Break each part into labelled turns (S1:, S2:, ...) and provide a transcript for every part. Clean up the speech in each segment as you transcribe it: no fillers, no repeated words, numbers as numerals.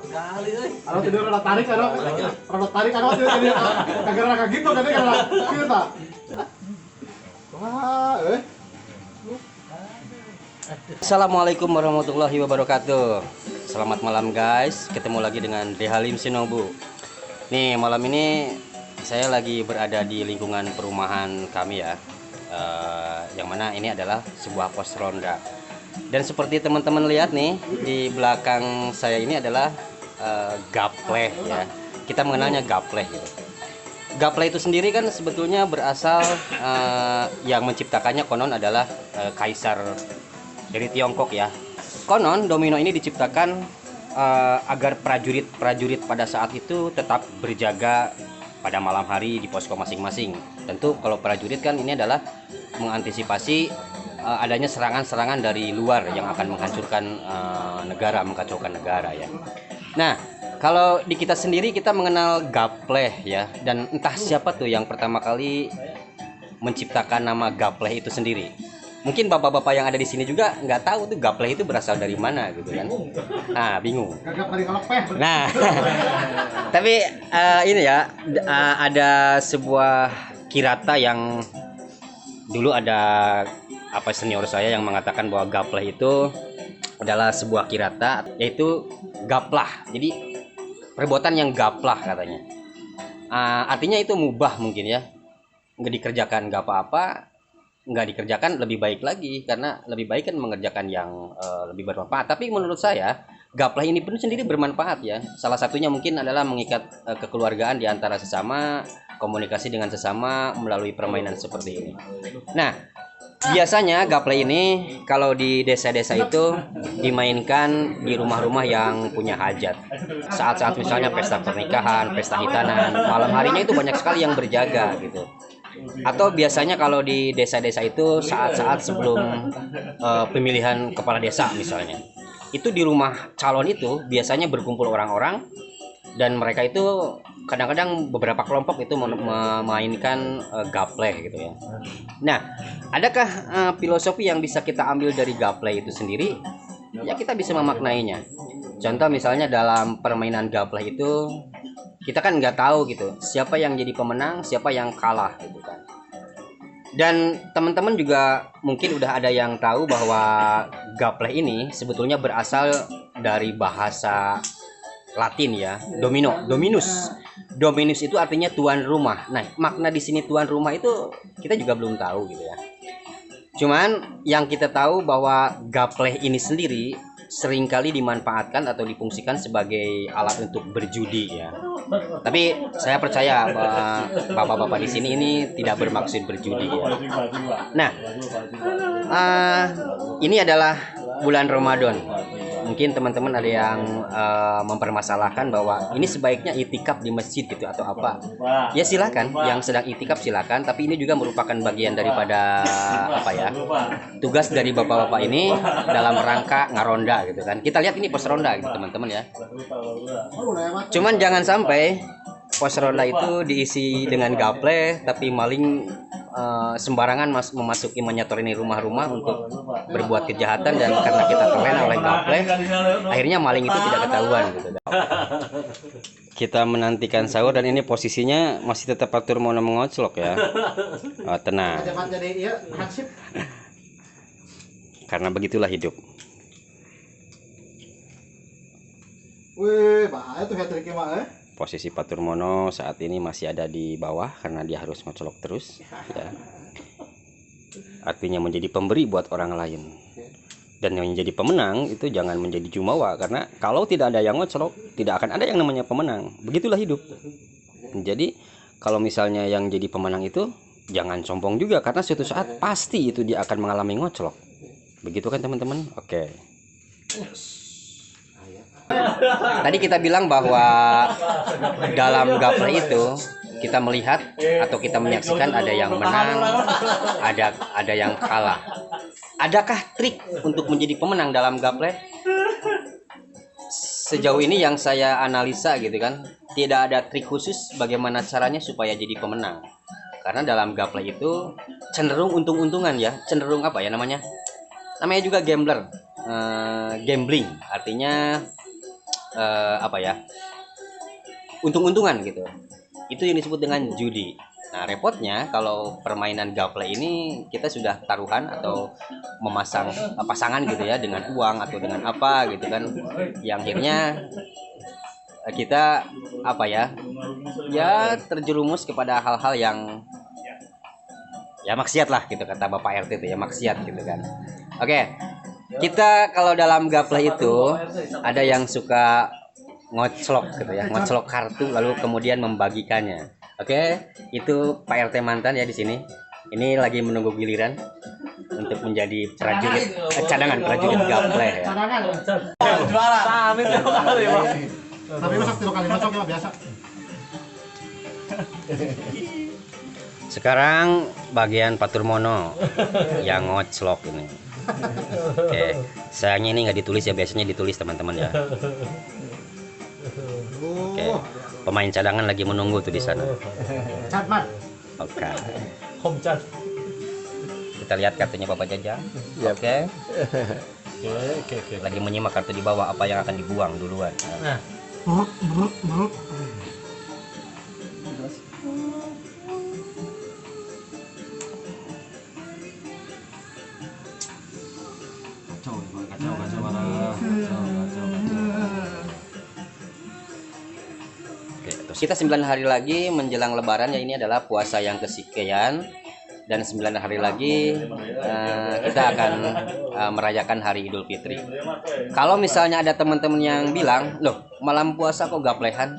S1: Kali euy.
S2: Anu tidur rada tarik anu. Rada tarik anu tidur. Kagak gitu kan karena kita. Wah,
S3: Assalamualaikum warahmatullahi wabarakatuh. Selamat malam guys, ketemu lagi dengan Dehalim Shinobu. Nih malam ini saya lagi berada di lingkungan perumahan kami ya, yang mana ini adalah sebuah pos ronda. Dan seperti teman-teman lihat nih di belakang saya ini adalah gapleh ya. Kita mengenalnya gapleh gitu. Gapleh itu sendiri kan sebetulnya berasal yang menciptakannya konon adalah kaisar dari Tiongkok ya. Konon domino ini diciptakan agar prajurit-prajurit pada saat itu tetap berjaga pada malam hari di posko masing-masing. Tentu kalau prajurit kan ini adalah mengantisipasi adanya serangan-serangan dari luar yang akan menghancurkan negara, mengkacaukan negara ya. Nah, kalau di kita sendiri kita mengenal gapleh ya, dan entah siapa tuh yang pertama kali menciptakan nama gapleh itu sendiri. Mungkin bapak-bapak yang ada di sini juga nggak tahu tuh gapleh itu berasal dari mana gitu kan. Nah, bingung.
S2: kagak dari kalepeh.
S3: Nah, tapi ini ya ada sebuah kirata yang dulu ada senior saya yang mengatakan bahwa gapleh itu adalah sebuah kirata, yaitu gaplah. Jadi perbuatan yang gaplah katanya. Artinya itu mubah mungkin ya. Nggak dikerjakan nggak apa-apa, nggak dikerjakan lebih baik lagi, karena lebih baik kan mengerjakan yang lebih bermanfaat. Tapi menurut saya gapleh ini pun sendiri bermanfaat ya. Salah satunya mungkin adalah mengikat kekeluargaan di antara sesama, komunikasi dengan sesama melalui permainan seperti ini. Nah, biasanya gapleh ini kalau di desa-desa itu dimainkan di rumah-rumah yang punya hajat. Saat-saat misalnya pesta pernikahan, pesta hitanan, malam harinya itu banyak sekali yang berjaga gitu. Atau biasanya kalau di desa-desa itu saat-saat sebelum pemilihan kepala desa misalnya, itu di rumah calon itu biasanya berkumpul orang-orang, dan mereka itu kadang-kadang beberapa kelompok itu memainkan gapleh gitu ya. Nah, adakah filosofi yang bisa kita ambil dari gapleh itu sendiri? Ya, kita bisa memaknainya. Contoh misalnya dalam permainan gapleh itu kita kan nggak tahu gitu siapa yang jadi pemenang, siapa yang kalah gitu kan. Dan teman-teman juga mungkin udah ada yang tahu bahwa gapleh ini sebetulnya berasal dari bahasa Latin ya, dominus. Dominus itu artinya tuan rumah. Nah, makna di sini tuan rumah itu kita juga belum tahu gitu ya. Cuman yang kita tahu bahwa gapleh ini sendiri seringkali dimanfaatkan atau difungsikan sebagai alat untuk berjudi ya. Tapi saya percaya bahwa bapak-bapak di sini ini tidak bermaksud berjudi ya. Nah, ini adalah bulan Ramadan. Mungkin teman-teman ada yang mempermasalahkan bahwa ini sebaiknya itikaf di masjid gitu atau apa. Ya silakan, yang sedang itikaf silakan, tapi ini juga merupakan bagian daripada tugas dari bapak-bapak ini dalam rangka ngaronda gitu kan. Kita lihat ini pos ronda gitu teman-teman ya. Cuman jangan sampai pos ronda itu diisi dengan gapleh tapi maling sembarangan memasuki menyetori rumah-rumah untuk berbuat kejahatan, dan karena kita terlena oleh gapleh akhirnya maling itu tidak ketahuan gitu. Kita menantikan sahur dan ini posisinya masih tetap Patur Mono mengoclok ya. Tenang. Karena begitulah hidup.
S2: Wih, bahaya tuh hat-trick mah
S3: Posisi Patur Mono saat ini masih ada di bawah karena dia harus ngocolok terus ya. Artinya menjadi pemberi buat orang lain. Dan yang menjadi pemenang itu jangan menjadi jumawa, karena kalau tidak ada yang ngocolok tidak akan ada yang namanya pemenang. Begitulah hidup. Jadi kalau misalnya yang jadi pemenang itu jangan sombong juga, karena suatu saat pasti itu dia akan mengalami ngocolok. Begitu kan teman-teman? Oke. Tadi kita bilang bahwa dalam gapleh itu kita melihat atau kita menyaksikan ada yang menang, ada yang kalah. Adakah trik untuk menjadi pemenang dalam gapleh? Sejauh ini yang saya analisa gitu kan, tidak ada trik khusus bagaimana caranya supaya jadi pemenang. Karena dalam gapleh itu cenderung untung-untungan ya, cenderung namanya juga gambler, gambling, artinya apa ya, untung-untungan gitu. Itu yang disebut dengan judi. Nah, repotnya kalau permainan gaple ini kita sudah taruhan atau memasang pasangan gitu ya dengan uang atau dengan apa gitu kan, yang akhirnya kita apa ya, ya terjerumus kepada hal-hal yang ya maksiat lah gitu, kata Bapak RT itu ya, maksiat gitu kan. Oke, kita kalau dalam gaple itu ada yang suka ngoclok gitu ya, ngoclok kartu lalu kemudian membagikannya. Oke, itu Pak RT mantan ya di sini. Ini lagi menunggu giliran untuk menjadi prajurit cadangan prajurit gaple ya.
S2: Cadangan.
S1: Juara. Amit kali, Bang.
S2: Tapi masak 3 kali masuk ya biasa.
S3: Sekarang bagian Paturmono yang ngoclok ini. Oke, sayangnya ini nggak ditulis ya, biasanya ditulis teman-teman ya. Oke, pemain cadangan lagi menunggu tuh di sana.
S2: Catman.
S3: Oke,
S1: Home chat.
S3: kita lihat kartunya Bapak Jajang. Oke,
S1: Oke.
S3: lagi menyimak kartu di bawah apa yang akan dibuang duluan.
S1: Nah,
S2: Bruk.
S1: kacau mana.
S3: Oke, terus kita 9 hari lagi menjelang Lebaran ya, ini adalah puasa yang kesekian, dan 9 hari lagi kita akan merayakan hari Idul Fitri. Kalau misalnya ada teman-teman yang bilang, loh malam puasa kok gaplehan,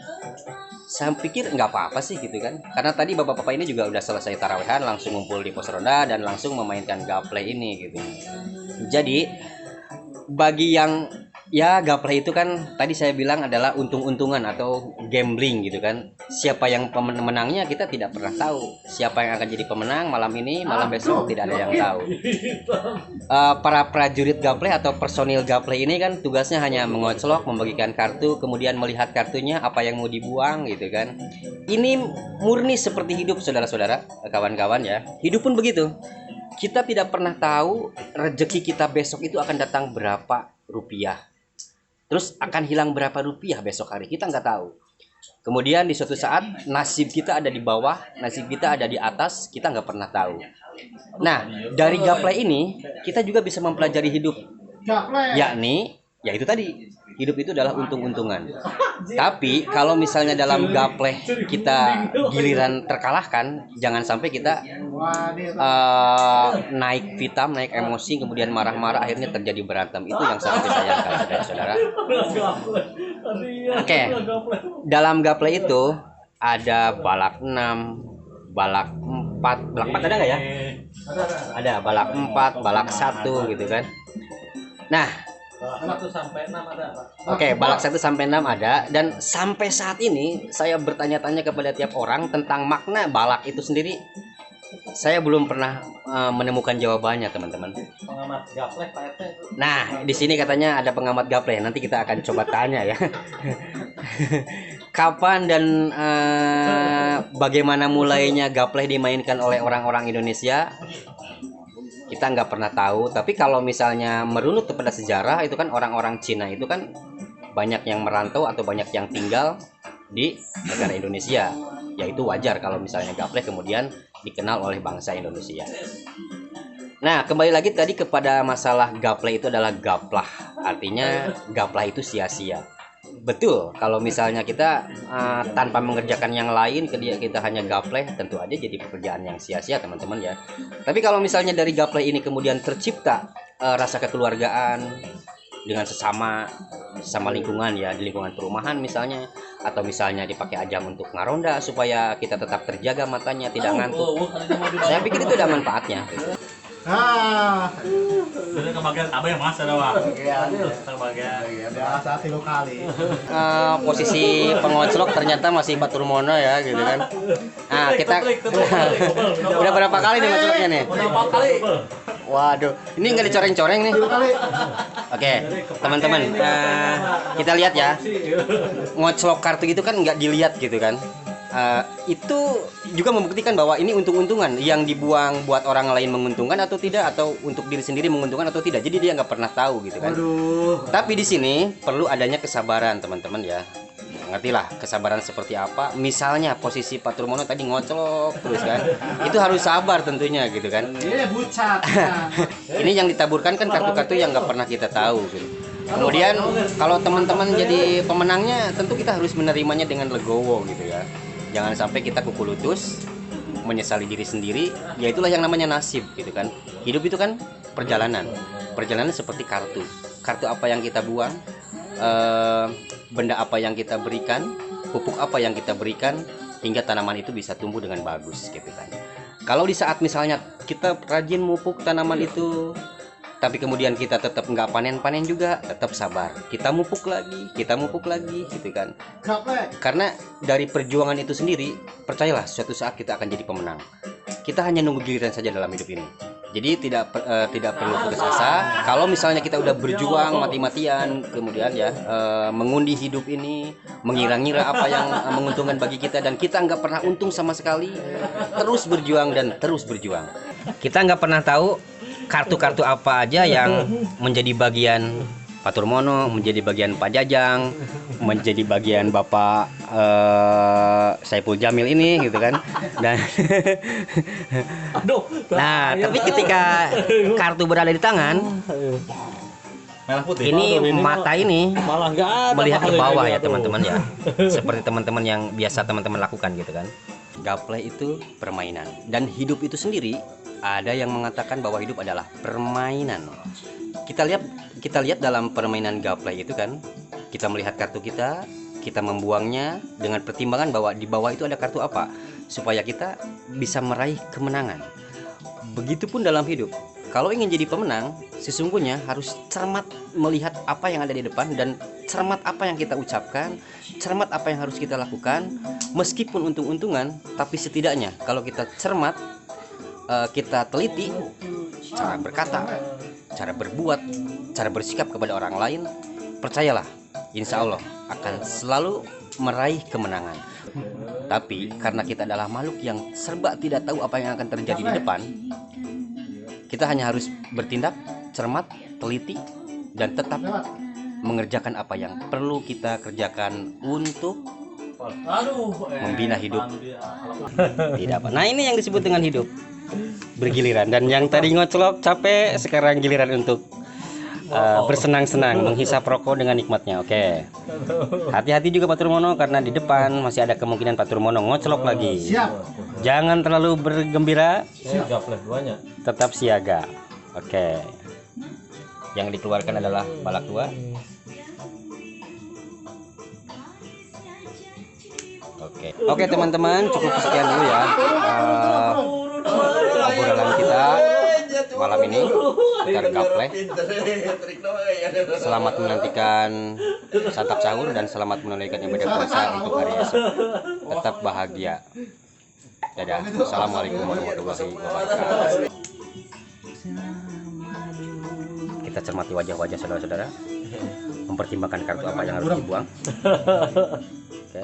S3: saya pikir nggak apa-apa sih gitu kan, karena tadi bapak-bapak ini juga udah selesai tarawehan langsung ngumpul di pos ronda dan langsung memainkan gaple ini gitu. Jadi bagi yang ya gaple itu kan tadi saya bilang adalah untung-untungan atau gambling gitu kan. Siapa yang pemenangnya kita tidak pernah tahu. Siapa yang akan jadi pemenang malam ini, malam besok tidak ada yang tahu. Para prajurit gaple atau personil gaple ini kan tugasnya hanya mengoclok, membagikan kartu, kemudian melihat kartunya apa yang mau dibuang gitu kan. Ini murni seperti hidup saudara-saudara, kawan-kawan ya. Hidup pun begitu. Kita tidak pernah tahu rezeki kita besok itu akan datang berapa rupiah. Terus akan hilang berapa rupiah besok hari, kita nggak tahu. Kemudian di suatu saat nasib kita ada di bawah, nasib kita ada di atas, kita nggak pernah tahu. Nah, dari gaple ini kita juga bisa mempelajari hidup,
S2: Gaple.
S3: yakni yaitu tadi, hidup itu adalah untung-untungan. Tapi kalau misalnya dalam gaple kita giliran terkalahkan, jangan sampai kita naik pitam, naik emosi, kemudian marah-marah, akhirnya terjadi berantem. Itu yang sangat disayangkan saudara-saudara. Oke, dalam gaple itu ada balak 6, balak 4, balak 4 ada nggak ya? Ada balak 4, balak 1 gitu kan. Nah,
S1: 1 sampai 6 ada, Pak.
S3: oke, balak 1 sampai 6 ada, dan sampai saat ini saya bertanya-tanya kepada tiap orang tentang makna balak itu sendiri. Saya belum pernah menemukan jawabannya, teman-teman.
S1: Pengamat gaplek Pak RT.
S3: Nah, di sini katanya ada pengamat gaple. Nanti kita akan coba tanya ya. Kapan dan bagaimana mulainya gaple dimainkan oleh orang-orang Indonesia? Kita nggak pernah tahu. Tapi kalau misalnya merunut kepada sejarah, itu kan orang-orang Cina itu kan banyak yang merantau atau banyak yang tinggal di negara Indonesia. Yaitu wajar kalau misalnya gaple kemudian dikenal oleh bangsa Indonesia. Nah, kembali lagi tadi kepada masalah gaple itu adalah gaplah. Artinya gaplah itu sia-sia. Betul, kalau misalnya kita tanpa mengerjakan yang lain, kita hanya gaple, tentu aja jadi pekerjaan yang sia-sia teman-teman ya. Tapi kalau misalnya dari gaple ini kemudian tercipta rasa kekeluargaan dengan sesama lingkungan ya, di lingkungan perumahan misalnya, atau misalnya dipakai ajang untuk ngaronda supaya kita tetap terjaga matanya, tidak ngantuk. Saya pikir itu ada manfaatnya.
S1: Sudah kebagian apa yang mas ada, Pak? Kebagian.
S2: Biasa 3 kali.
S3: Posisi pengoclok ternyata masih Paturmono ya gitu kan. Nah, kita udah berapa kali nih ngocloknya nih?
S1: Udah 4 kali.
S3: Waduh, ini nggak dicoreng-coreng nih.
S2: 3 kali.
S3: Oke, teman-teman, kita lihat ya. Ngoclok kartu itu kan nggak dilihat gitu kan. itu juga membuktikan bahwa ini untung-untungan yang dibuang buat orang lain menguntungkan atau tidak, atau untuk diri sendiri menguntungkan atau tidak. Jadi dia nggak pernah tahu gitu kan.
S2: Aduh.
S3: Tapi di sini perlu adanya kesabaran teman-teman ya. Ngertilah kesabaran seperti apa. Misalnya posisi Pak Turmono tadi ngocolok terus kan, itu harus sabar tentunya gitu kan.
S2: Iya, bucat.
S3: Ini yang ditaburkan kan kartu-kartu yang nggak pernah kita tahu gitu. Kemudian kalau teman-teman jadi pemenangnya, tentu kita harus menerimanya dengan legowo gitu ya. Jangan sampai kita kuku lutus, menyesali diri sendiri. Ya itulah yang namanya nasib gitu kan. Hidup itu kan perjalanan. Perjalanan seperti kartu. Kartu apa yang kita buang, benda apa yang kita berikan, pupuk apa yang kita berikan, hingga tanaman itu bisa tumbuh dengan bagus gitu kan. Kalau di saat misalnya kita rajin mupuk tanaman itu, tapi kemudian kita tetap nggak panen-panen juga, tetap sabar. Kita mupuk lagi gitu kan. Karena dari perjuangan itu sendiri, percayalah suatu saat kita akan jadi pemenang. Kita hanya nunggu giliran saja dalam hidup ini. Jadi tidak perlu putus asa. Kalau misalnya kita udah berjuang mati-matian, kemudian ya mengundi hidup ini, mengira-ngira apa yang menguntungkan bagi kita, dan kita nggak pernah untung sama sekali, terus berjuang dan terus berjuang. Kita nggak pernah tahu kartu-kartu apa aja yang menjadi bagian Pak Turmono, menjadi bagian Pak Jajang, menjadi bagian Bapak Saiful Jamil ini gitu kan. Dan nah, tapi ketika kartu berada di tangan,
S1: Merah putih.
S3: ini mata ini
S4: Malah nggak ada
S3: melihat ke
S4: pahalanya
S3: bawah
S4: juga
S3: ya
S4: tuh.
S3: teman-teman ya. Seperti teman-teman yang biasa teman-teman lakukan gitu kan. Gapleh itu permainan, dan hidup itu sendiri ada yang mengatakan bahwa hidup adalah permainan. Kita lihat dalam permainan gapleh itu kan, kita melihat kartu kita membuangnya dengan pertimbangan bahwa di bawah itu ada kartu apa, supaya kita bisa meraih kemenangan. Begitupun dalam hidup. Kalau ingin jadi pemenang, sesungguhnya harus cermat melihat apa yang ada di depan, dan cermat apa yang kita ucapkan, cermat apa yang harus kita lakukan. Meskipun untung-untungan, tapi setidaknya kalau kita cermat, kita teliti cara berkata, cara berbuat, cara bersikap kepada orang lain, percayalah, insya Allah akan selalu meraih kemenangan. Tapi karena kita adalah makhluk yang serba tidak tahu apa yang akan terjadi di depan, kita hanya harus bertindak cermat, teliti, dan tetap mengerjakan apa yang perlu kita kerjakan untuk membina hidup. Tidak apa. Nah, ini yang disebut dengan hidup bergiliran. Dan yang tadi ngocelok capek, sekarang giliran untuk bersenang-senang, menghisap rokok dengan nikmatnya. Oke. Hati-hati juga Pak Turmono, karena di depan masih ada kemungkinan Pak Turmono ngocelok lagi.
S2: Siap.
S3: Jangan terlalu bergembira,
S4: Gapleh duanya.
S3: tetap siaga. Oke. Yang dikeluarkan adalah balak tua. Oke teman-teman, cukup sekian dulu ya obrolan kita malam ini seputar gapleh. Selamat menantikan santap sahur dan selamat menunaikan ibadah puasa untuk hari esok. Tetap bahagia. Dadah. Assalamualaikum warahmatullahi wabarakatuh. Kita cermati wajah-wajah saudara-saudara, mempertimbangkan kartu apa yang harus dibuang. Oke.